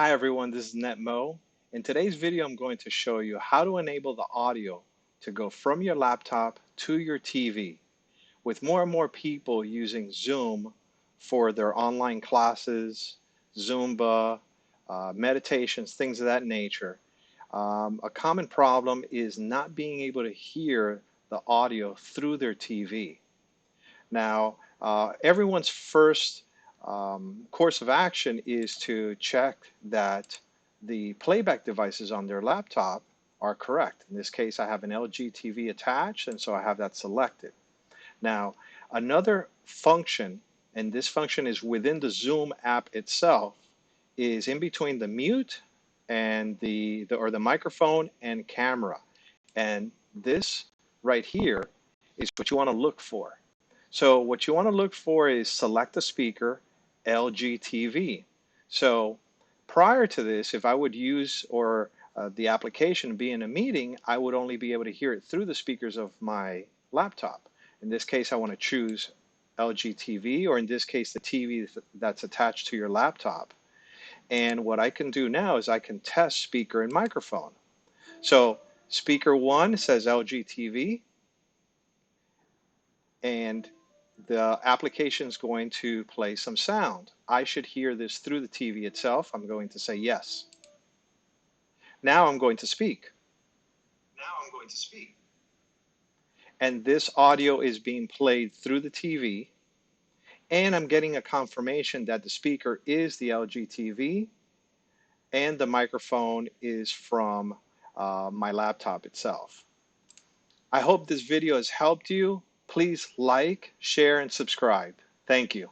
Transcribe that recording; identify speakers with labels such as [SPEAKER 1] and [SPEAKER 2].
[SPEAKER 1] Hi everyone, this is NetMo. In today's video, I'm going to show you how to enable the audio to go from your laptop to your TV. With more and more people using Zoom for their online classes, Zumba, meditations, things of that nature, a common problem is not being able to hear the audio through their TV. Now, everyone's first course of action is to check that the playback devices on their laptop are correct. In this case, I have an LG TV attached, and so I have that selected. Now, another function, and this function is within the Zoom app itself, is in between the mute and the microphone and camera. And this right here is what you want to look for. So what you want to look for is select a speaker, LG TV. So prior to this, if I would use the application be in a meeting, I would only be able to hear it through the speakers of my laptop. In this case, I want to choose LG TV, or in this case, the TV that's attached to your laptop. And what I can do now is I can test speaker and microphone. So speaker 1 says LG TV, and the application is going to play some sound. I should hear this through the TV itself. I'm going to say yes. Now I'm going to speak. And this audio is being played through the TV, and I'm getting a confirmation that the speaker is the LG TV and the microphone is from my laptop itself. I hope this video has helped you. Please like, share, and subscribe. Thank you.